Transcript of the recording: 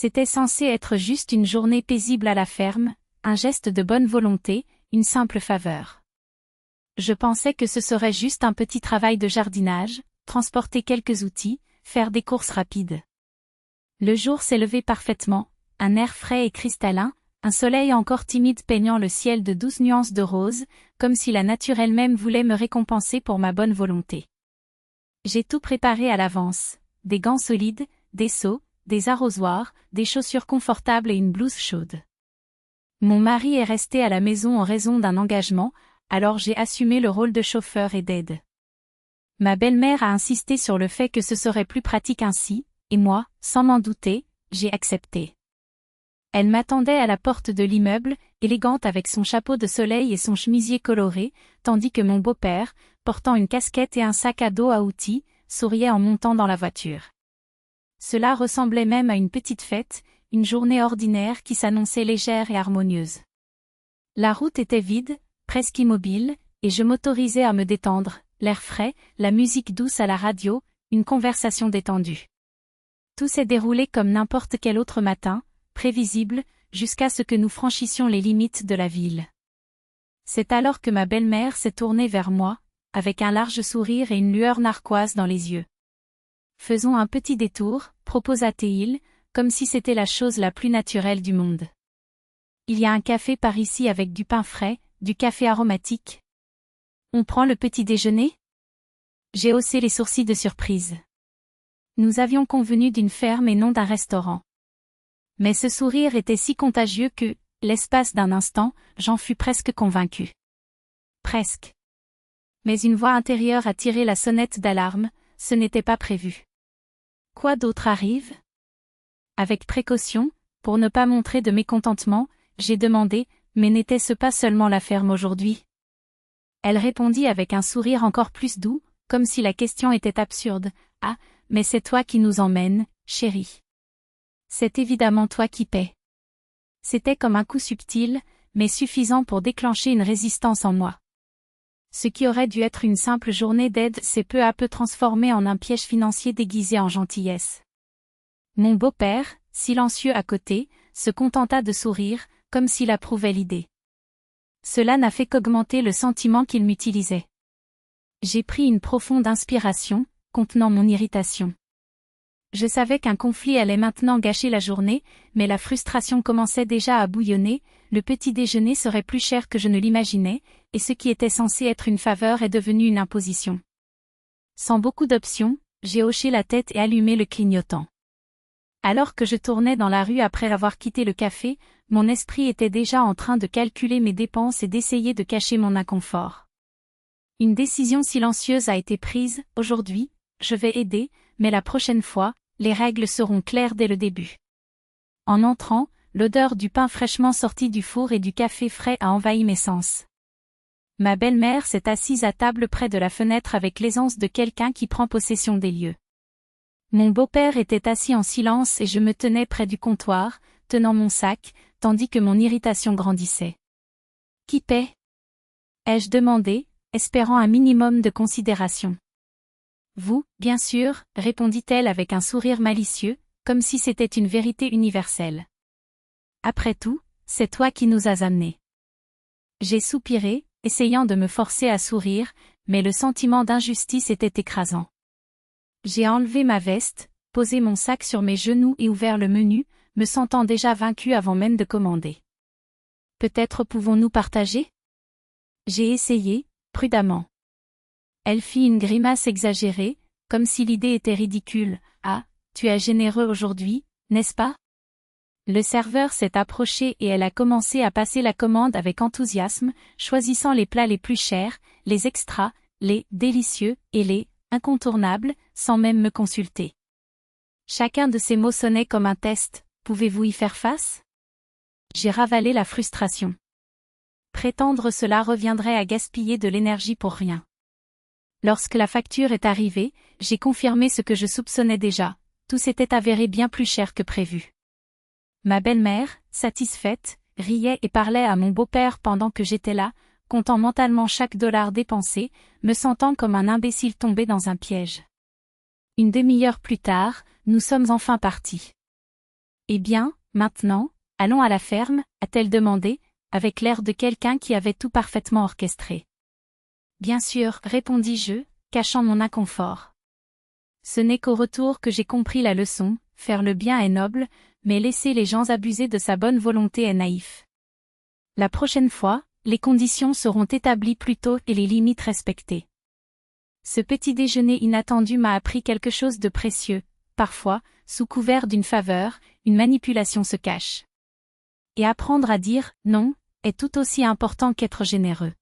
C'était censé être juste une journée paisible à la ferme, un geste de bonne volonté, une simple faveur. Je pensais que ce serait juste un petit travail de jardinage, transporter quelques outils, faire des courses rapides. Le jour s'est levé parfaitement, un air frais et cristallin, un soleil encore timide peignant le ciel de douces nuances de rose, comme si la nature elle-même voulait me récompenser pour ma bonne volonté. J'ai tout préparé à l'avance, des gants solides, des seaux, des arrosoirs, des chaussures confortables et une blouse chaude. Mon mari est resté à la maison en raison d'un engagement, alors j'ai assumé le rôle de chauffeur et d'aide. Ma belle-mère a insisté sur le fait que ce serait plus pratique ainsi, et moi, sans m'en douter, j'ai accepté. Elle m'attendait à la porte de l'immeuble, élégante avec son chapeau de soleil et son chemisier coloré, tandis que mon beau-père, portant une casquette et un sac à dos à outils, souriait en montant dans la voiture. Cela ressemblait même à une petite fête, une journée ordinaire qui s'annonçait légère et harmonieuse. La route était vide, presque immobile, et je m'autorisais à me détendre, l'air frais, la musique douce à la radio, une conversation détendue. Tout s'est déroulé comme n'importe quel autre matin, prévisible, jusqu'à ce que nous franchissions les limites de la ville. C'est alors que ma belle-mère s'est tournée vers moi, avec un large sourire et une lueur narquoise dans les yeux. « Faisons un petit détour », proposa-t-il, comme si c'était la chose la plus naturelle du monde. « Il y a un café par ici avec du pain frais, du café aromatique. On prend le petit déjeuner ?» J'ai haussé les sourcils de surprise. Nous avions convenu d'une ferme et non d'un restaurant. Mais ce sourire était si contagieux que, l'espace d'un instant, j'en fus presque convaincu. Presque. Mais une voix intérieure a tiré la sonnette d'alarme, ce n'était pas prévu. Quoi d'autre arrive ? Avec précaution, pour ne pas montrer de mécontentement, j'ai demandé, mais n'était-ce pas seulement la ferme aujourd'hui ? Elle répondit avec un sourire encore plus doux, comme si la question était absurde. Ah, mais c'est toi qui nous emmènes, chérie. C'est évidemment toi qui paies. C'était comme un coup subtil, mais suffisant pour déclencher une résistance en moi. Ce qui aurait dû être une simple journée d'aide s'est peu à peu transformé en un piège financier déguisé en gentillesse. Mon beau-père, silencieux à côté, se contenta de sourire, comme s'il approuvait l'idée. Cela n'a fait qu'augmenter le sentiment qu'il m'utilisait. J'ai pris une profonde inspiration, contenant mon irritation. Je savais qu'un conflit allait maintenant gâcher la journée, mais la frustration commençait déjà à bouillonner, le petit déjeuner serait plus cher que je ne l'imaginais, et ce qui était censé être une faveur est devenu une imposition. Sans beaucoup d'options, j'ai hoché la tête et allumé le clignotant. Alors que je tournais dans la rue après avoir quitté le café, mon esprit était déjà en train de calculer mes dépenses et d'essayer de cacher mon inconfort. Une décision silencieuse a été prise, aujourd'hui, je vais aider, mais la prochaine fois, les règles seront claires dès le début. En entrant, l'odeur du pain fraîchement sorti du four et du café frais a envahi mes sens. Ma belle-mère s'est assise à table près de la fenêtre avec l'aisance de quelqu'un qui prend possession des lieux. Mon beau-père était assis en silence et je me tenais près du comptoir, tenant mon sac, tandis que mon irritation grandissait. « Qui paie ?» ai-je demandé, espérant un minimum de considération. « Vous, bien sûr », répondit-elle avec un sourire malicieux, comme si c'était une vérité universelle. « Après tout, c'est toi qui nous as amenés. » J'ai soupiré, essayant de me forcer à sourire, mais le sentiment d'injustice était écrasant. J'ai enlevé ma veste, posé mon sac sur mes genoux et ouvert le menu, me sentant déjà vaincu avant même de commander. « Peut-être pouvons-nous partager ? » J'ai essayé, prudemment. Elle fit une grimace exagérée, comme si l'idée était ridicule. « Ah, tu es généreux aujourd'hui, n'est-ce pas ?» Le serveur s'est approché et elle a commencé à passer la commande avec enthousiasme, choisissant les plats les plus chers, les extras, les « délicieux » et les « incontournables », sans même me consulter. Chacun de ces mots sonnait comme un test. Pouvez-vous y faire face ? J'ai ravalé la frustration. Prétendre cela reviendrait à gaspiller de l'énergie pour rien. Lorsque la facture est arrivée, j'ai confirmé ce que je soupçonnais déjà, tout s'était avéré bien plus cher que prévu. Ma belle-mère, satisfaite, riait et parlait à mon beau-père pendant que j'étais là, comptant mentalement chaque dollar dépensé, me sentant comme un imbécile tombé dans un piège. Une demi-heure plus tard, nous sommes enfin partis. Eh bien, maintenant, allons à la ferme, a-t-elle demandé, avec l'air de quelqu'un qui avait tout parfaitement orchestré. Bien sûr, répondis-je, cachant mon inconfort. Ce n'est qu'au retour que j'ai compris la leçon, faire le bien est noble, mais laisser les gens abuser de sa bonne volonté est naïf. La prochaine fois, les conditions seront établies plus tôt et les limites respectées. Ce petit déjeuner inattendu m'a appris quelque chose de précieux. Parfois, sous couvert d'une faveur, une manipulation se cache. Et apprendre à dire « non » est tout aussi important qu'être généreux.